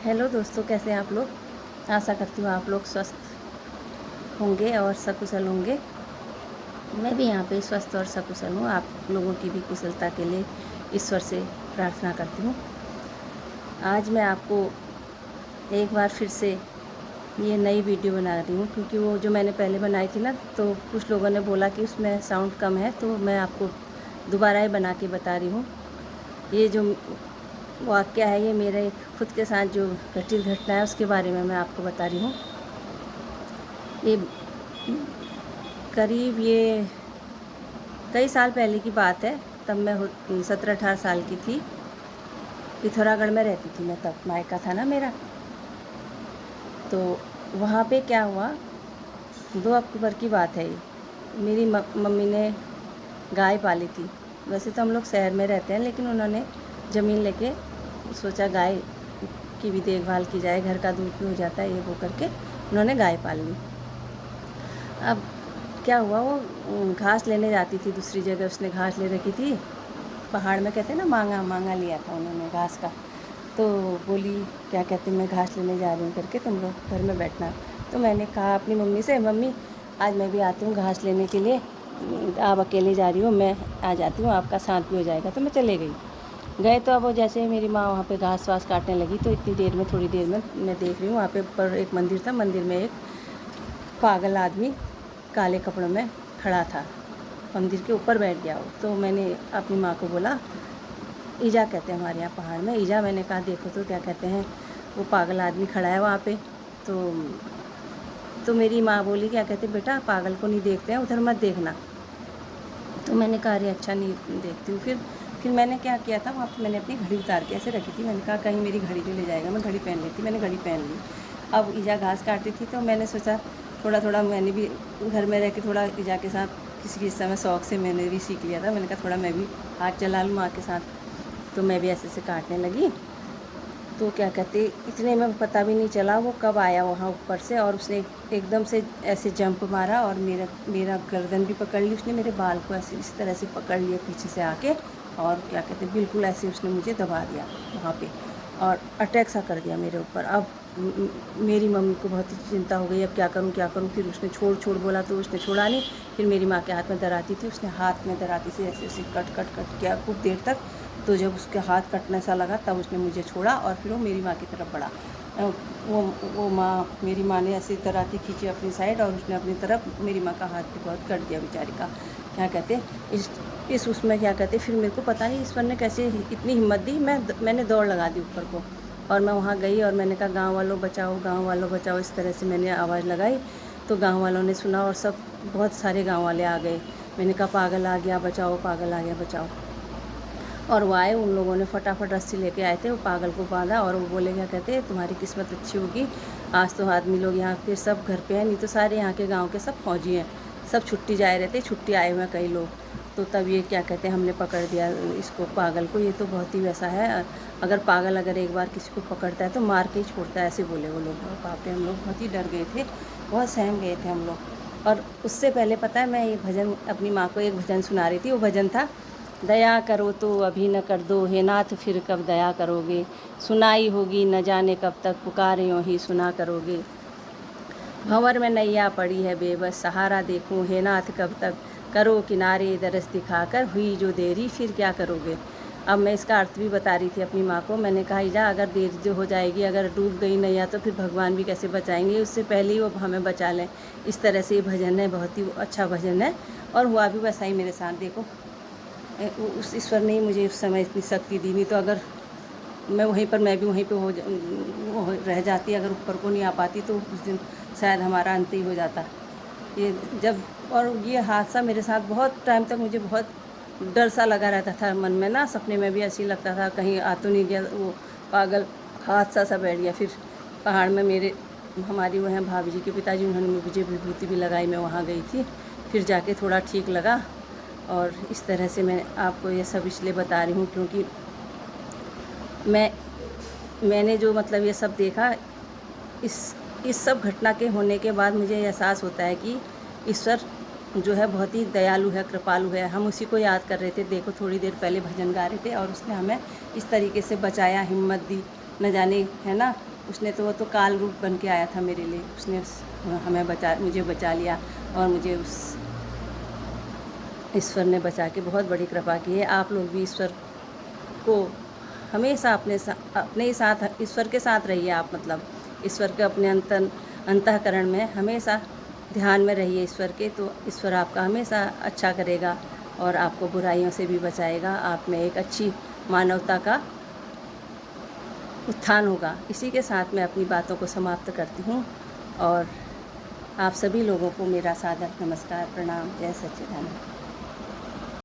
Hello दोस्तों, कैसे हैं आप लोग। आशा करती हूँ आप लोग स्वस्थ होंगे और सकुशल होंगे। मैं भी यहाँ पे स्वस्थ और सकुशल हूँ। आप लोगों की भी कुशलता के लिए ईश्वर से प्रार्थना करती हूँ। आज मैं आपको एक बार फिर से ये नई वीडियो बना रही हूँ, क्योंकि वो जो मैंने पहले बनाई थी ना, तो कुछ लोगों ने बोला कि उसमें साउंड कम है, तो मैं आपको दोबारा ही बना के बता रही हूँ। ये जो वाक़या है, ये मेरे खुद के साथ जो घटित घटना है उसके बारे में मैं आपको बता रही हूँ। ये करीब ये कई साल पहले की बात है। तब मैं 17-18 साल की थी। पिथौरागढ़ में रहती थी मैं तब, मायका था ना मेरा। तो वहाँ पे क्या हुआ, 2 अक्टूबर की बात है ये। मेरी मम्मी ने गाय पाली थी। वैसे तो हम लोग शहर में रहते हैं, लेकिन उन्होंने ज़मीन लेके सोचा गाय की भी देखभाल की जाए, घर का दूध भी हो जाता है, ये वो करके उन्होंने गाय पाल ली। अब क्या हुआ, वो घास लेने जाती थी दूसरी जगह। उसने घास ले रखी थी पहाड़ में, कहते हैं ना, मांगा लिया था उन्होंने घास का। तो बोली, क्या कहते, मैं घास लेने जा रही हूँ करके, तुम लोग घर में बैठना। तो मैंने कहा अपनी मम्मी से, मम्मी आज मैं भी आती हूँ घास लेने के लिए, आप अकेले जा रही हो, मैं आ जाती हूँ, आपका साथ भी हो जाएगा। तो मैं चले गई। गए तो अब वो जैसे ही मेरी माँ वहाँ पे घास वास काटने लगी, तो इतनी देर में, थोड़ी देर में मैं देख रही हूँ वहाँ पे ऊपर एक मंदिर था। मंदिर में एक पागल आदमी काले कपड़ों में खड़ा था, मंदिर के ऊपर बैठ गया वो। तो मैंने अपनी माँ को बोला, ईजा कहते हैं हमारे यहाँ पहाड़ में, ईजा, मैंने कहा देखो तो क्या कहते हैं, वो पागल आदमी खड़ा है वहाँ पे। तो मेरी माँ बोली, क्या कहते, बेटा पागल को नहीं देखते हैं, उधर मत देखना। तो मैंने कहा अरे अच्छा, नहीं देखती हूँ। फिर मैंने क्या किया था, वहाँ पर मैंने अपनी घड़ी उतार के ऐसे रखी थी। मैंने कहा कहीं मेरी घड़ी जो ले जाएगा, मैं घड़ी पहन लेती। मैंने घड़ी पहन ली। अब ईजा घास काटती थी, तो मैंने सोचा थोड़ा थोड़ा मैंने भी घर में रह के थोड़ा ईजा के साथ किसी किसी समय शौक से मैंने भी सीख लिया था। मैंने कहा थोड़ा मैं भी हाथ चला लूँ माँ के साथ। तो मैं भी ऐसे काटने लगी। तो क्या कहते, इतने में पता भी नहीं चला वो कब आया वहाँ ऊपर से, और उसने एकदम से ऐसे जंप मारा और मेरा गर्दन भी पकड़ ली उसने, मेरे बाल को ऐसे इस तरह से पकड़ लिया पीछे से आके, और क्या कहते, बिल्कुल ऐसे उसने मुझे दबा दिया वहाँ पे, और अटैक सा कर दिया मेरे ऊपर। अब मेरी मम्मी को बहुत ही चिंता हो गई, अब क्या करूँ क्या करूँ। फिर उसने छोड़ बोला, तो उसने छोड़ा नहीं। फिर मेरी माँ के हाथ में दराती थी, उसने हाथ में दराती से ऐसे ऐसे कट किया खूब देर तक। तो जब उसके हाथ कटने सा लगा, तब उसने मुझे छोड़ा और फिर वो मेरी माँ की तरफ बढ़ा। मेरी माँ ने ऐसी दराती खींची अपनी साइड, और उसने अपनी तरफ मेरी माँ का हाथ भी बहुत कट दिया बेचारी का। क्या कहते, इस उसमें क्या कहते, फिर मेरे को पता नहीं ईश्वर ने कैसे इतनी हिम्मत दी। मैंने दौड़ लगा दी ऊपर को, और मैं वहाँ गई और मैंने कहा गाँव वालों बचाओ, गाँव वालों बचाओ, इस तरह से मैंने आवाज़ लगाई। तो गाँव वालों ने सुना, और सब बहुत सारे गाँव वाले आ गए। मैंने कहा पागल आ गया बचाओ, पागल आ गया बचाओ। और वो आए, उन लोगों ने फटाफट रस्सी लेके आए थे, वो पागल को बांधा, और वो बोले, क्या कहते, तुम्हारी किस्मत अच्छी होगी, आज तो आदमी लोग यहाँ पे सब घर पे हैं, नहीं तो सारे यहाँ के गांव के सब फौजी हैं, सब छुट्टी जाए रहते, छुट्टी आए हुए हैं कई लोग। तो तब ये क्या कहते हैं, हमने पकड़ दिया इसको, पागल को। ये तो बहुत ही वैसा है, अगर पागल अगर एक बार किसी को पकड़ता है तो मार के ही छोड़ता है, ऐसे बोले वो लोग। बाप रे, हम लोग बहुत ही डर गए थे, बहुत सहम गए थे हम लोग। और उससे पहले पता है, मैं ये भजन अपनी माँ को एक भजन सुना रही थी। वो भजन था, दया करो तो अभी न कर दो, हे नाथ फिर कब दया करोगे, सुनाई होगी न जाने कब तक, पुकारे यूँ ही सुना करोगे। भंवर में नैया पड़ी है बेबस, सहारा देखूं हे नाथ कब तक, करो किनारे दरस दिखाकर, हुई जो देरी फिर क्या करोगे। अब मैं इसका अर्थ भी बता रही थी अपनी माँ को। मैंने कहा ईजा, अगर देर जो हो जाएगी, अगर डूब गई नैया, तो फिर भगवान भी कैसे बचाएंगे, उससे पहले ही वो हमें बचा लें। इस तरह से ये भजन है, बहुत ही अच्छा भजन है। और हुआ भी वैसा ही मेरे साथ। देखो, उस ईश्वर ने ही मुझे उस समय इतनी शक्ति दी, नहीं तो अगर मैं भी वहीं पे रह जाती, अगर ऊपर को नहीं आ पाती, तो उस दिन शायद हमारा अंत ही हो जाता। ये जब, और ये हादसा मेरे साथ बहुत टाइम तक मुझे बहुत डर सा लगा रहता था मन में ना, सपने में भी ऐसे ही लगता था कहीं आ तो नहीं गया वो पागल, हादसा सा बैठ गया। फिर पहाड़ में हमारी वो हैं भाभी जी के पिताजी, उन्होंने मुझे विभूति भी लगाई, मैं वहाँ गई थी, फिर जाके थोड़ा ठीक लगा। और इस तरह से मैं आपको ये सब इसलिए बता रही हूँ, क्योंकि मैंने जो मतलब ये सब देखा, इस सब घटना के होने के बाद मुझे एहसास होता है कि ईश्वर जो है बहुत ही दयालु है, कृपालु है। हम उसी को याद कर रहे थे। देखो, थोड़ी देर पहले भजन गा रहे थे, और उसने हमें इस तरीके से बचाया, हिम्मत दी, न जाने, है ना, उसने तो वो तो काल रूप बन के आया था मेरे लिए, उसने मुझे बचा लिया और मुझे उस ईश्वर ने बचा के बहुत बड़ी कृपा की है। आप लोग भी ईश्वर को हमेशा अपने ही साथ, ईश्वर के साथ रहिए आप, मतलब ईश्वर के अपने अंतःकरण में हमेशा ध्यान में रहिए ईश्वर के, तो ईश्वर आपका हमेशा अच्छा करेगा और आपको बुराइयों से भी बचाएगा। आप में एक अच्छी मानवता का उत्थान होगा। इसी के साथ मैं अपनी बातों को समाप्त करती हूँ और आप सभी लोगों को मेरा सादर नमस्कार, प्रणाम, जय सच्चिदानंद।